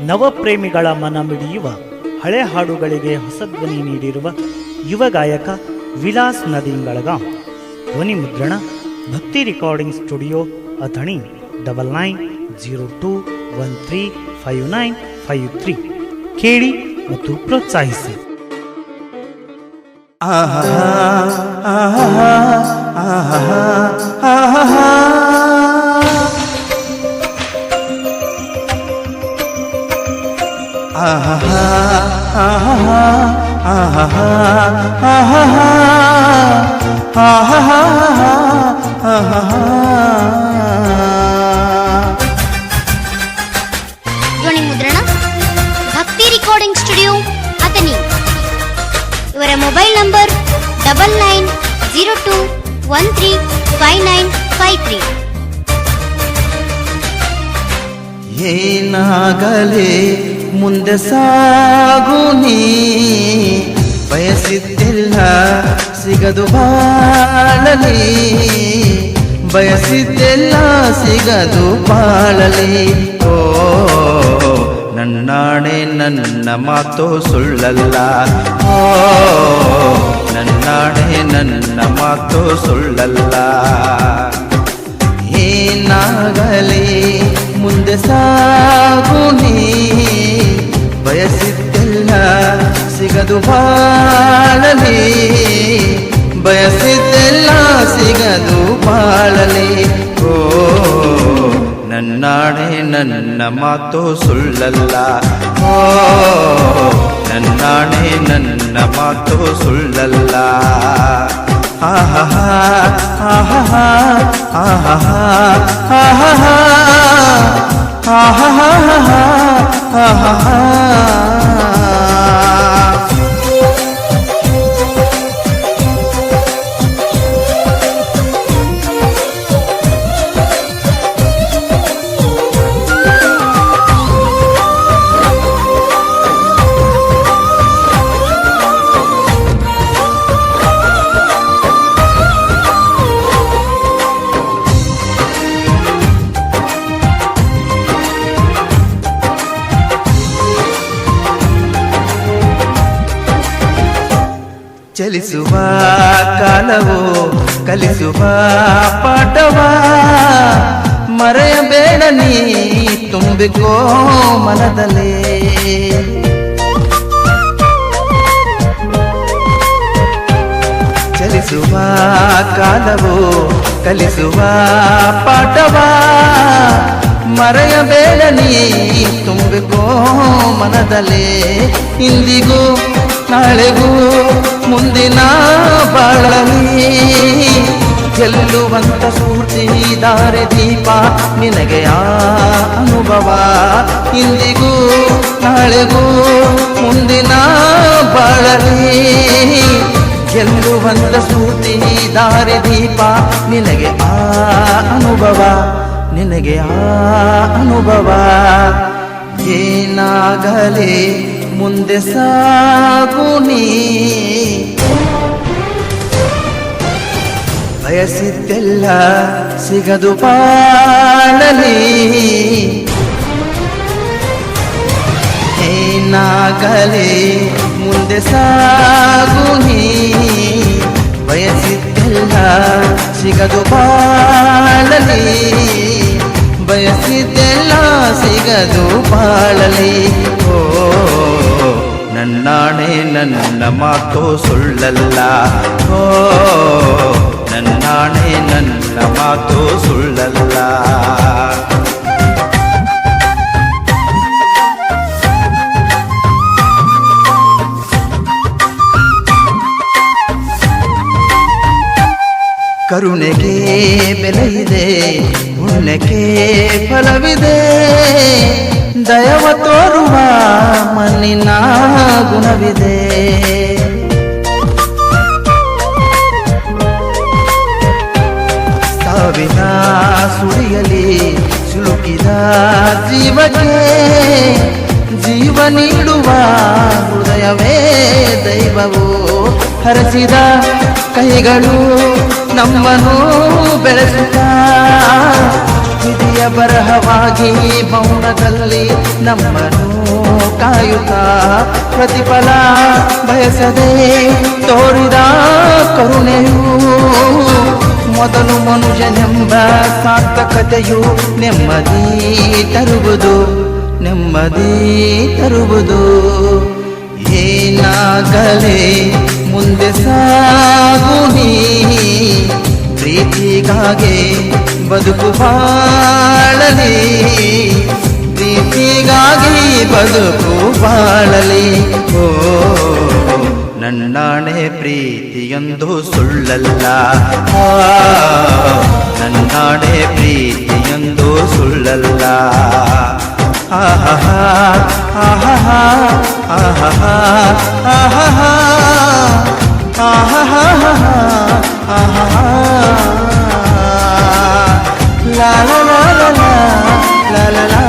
ನವಪ್ರೇಮಿಗಳ ಮನ ಮಿಡಿಯುವ ಹಳೆ ಹಾಡುಗಳಿಗೆ ಹೊಸ ಧ್ವನಿ ನೀಡಿರುವ ಯುವ ಗಾಯಕ ವಿಲಾಸ್ ನದೀಂಗಳಗಾಂ. ಧ್ವನಿ ಮುದ್ರಣ ಭಕ್ತಿ ರೆಕಾರ್ಡಿಂಗ್ ಸ್ಟುಡಿಯೋ, ಅಥಣಿ 9902135953. ಕೇಳಿ ಮತ್ತು ಪ್ರೋತ್ಸಾಹಿಸಿ. ಧ್ವನಿ ಮುದ್ರಣ ಭಕ್ತಿ ರೆಕಾರ್ಡಿಂಗ್ ಸ್ಟುಡಿಯೋ, ಅಥಣಿ. ಇವರ ಮೊಬೈಲ್ ನಂಬರ್ 9902135953. ಏನಾಗಲೇ ಮುಂದೆ ಸಾಗು ನೀ, ಬಯಸಿದ್ದೆಲ್ಲ ಸಿಗದು ಬಾಳಲಿ, ಬಯಸಿದ್ದೆಲ್ಲ ಸಿಗದು ಬಾಳಲಿ. ಓ ನನ್ನಾಣೆ ನನ್ನ ಮಾತು ಸುಳ್ಳಲ್ಲ, ಓ ನನ್ನಾಣೆ ನನ್ನ ಮಾತು ಸುಳ್ಳಲ್ಲ. ಏನಾಗಲಿ ಮುಂದೆ ಸಾಗು ನೀ, ಬಯಸಿದ್ದೆಲ್ಲ ಸಿಗದು ಬಾಳಲಿ, ಬಯಸಿದ್ದೆಲ್ಲ ಸಿಗದು ಬಾಳಲಿ. ಓ ನನ್ನಾಣೆ ನನ್ನ ಮಾತು ಸುಳ್ಳಲ್ಲ, ಓ ನನ್ನಾಣೆ ನನ್ನ ಮಾತು ಸುಳ್ಳಲ್ಲ. ಆಹಾ ಆಹಾ ಆಹಾ ಆಹಾ ಆಹಾ. ಚಲಿಸುವ ಕಾಲವೋ ಕಲಿಸುವ ಪಾಠವ, ಮರೆಯಬೇಡ ನೀ ತುಂಬಿಕೋ ಮನದಲ್ಲೇ. ಚಲಿಸುವ ಕಾಲವೋ ಕಲಿಸುವ ಪಾಠವ, ಮರೆಯಬೇಡ ನೀ ತುಂಬಿಕೋ ಮನದಲ್ಲೇ. ಇಂದಿಗೂ ನಾಳೆಗೂ ಮುಂದಿನ ಬಾಳಲಿ, ಗೆಲ್ಲುವಂತ ಸ್ಫೂರ್ತಿ ದಾರಿ ದೀಪ ನಿನಗೆ ಆ ಅನುಭವ. ಇಂದಿಗೂ ನಾಳೆಗೂ ಮುಂದಿನ ಬಾಳಲಿ, ಗೆಲ್ಲುವಂತ ಸ್ಫೂರ್ತಿ ದಾರಿ ದೀಪ ನಿನಗೆ ಆ ಅನುಭವ, ನಿನಗೆ ಆ ಅನುಭವ. ಏನಾಗಲೇ ಮುಂದೆ ಸಾಗು ನೀ, ಬಯಸಿದ್ದೆಲ್ಲ ಸಿಗದು ಬಾಳಲಿ. ಏನಾಗಲೇ ಮುಂದೆ ಸಾಗು ನೀ, ಬಯಸಿದ್ದೆಲ್ಲ ಸಿಗದು ಬಾಳಲಿ, ಬಯಸಿದ್ದೆಲ್ಲ ಸಿಗದು ಬಾಳಲಿ. ಓ ನನ್ನಾಣೆ ನನ್ನ ಮಾತು ಸುಳ್ಳಲ್ಲ, ಓ ನನ್ನಾಣೆ ನನ್ನ ಮಾತು ಸುಳ್ಳಲ್ಲ. ಕರುಣೆಗೆ ಬೆಲೆಯಿದೆ, ಪುಣ್ಯಕ್ಕೆ ಫಲವಿದೆ, ದಯವ ತೋರುವ ಮಣ್ಣಿನ ಗುಣವಿದೆ. ಸಾವಿನ ಸುಳಿಯಲಿ ಸಿಲುಕಿದ ಜೀವಕ್ಕೆ, ಜೀವ ನೀಡುವ ಹೃದಯವೇ ದೈವವು. ಹರಸಿದ ಕೈಗಳು ನಮ್ಮನ್ನು ಬೆಳೆಸುತ್ತಾ ಪ್ರೀತಿಯ ಬರಹವಾಗಿ ಮೌನದಲ್ಲಿ ನಮ್ಮನ್ನು ಕಾಯುತ್ತಾ ಪ್ರತಿಫಲ ಬಯಸದೆ ತೋರಿದ ಕರುಣೆಯು ಮೊದಲು ಮನುಜನೆಂಬ ಸಾರ್ಥಕತೆಯು ನೆಮ್ಮದಿ ತರುವುದು ನೆಮ್ಮದಿ ತರುವುದು. ಏನಾಗಲೇ ಮುಂದೆ ಸಾಗು ನೀ ಪ್ರೀತಿಗಾಗಿ ಬದುಕು ಬಾಳಲಿ ಪ್ರೀತಿಗಾಗಿ ಬದುಕು ಬಾಳಲಿ. ಓ ನನ್ನಾಣೆ ಪ್ರೀತಿಯೊಂದು ಸುಳ್ಳಲ್ಲ, ನನ್ನಾಣೆ ಪ್ರೀತಿಯೊಂದು ಸುಳ್ಳಲ್ಲ. ಆಹಾ ಆಹಾ ಆಹಾ ಆಹಾ ಆಹಾ ಆಹಾ la la la la la la la la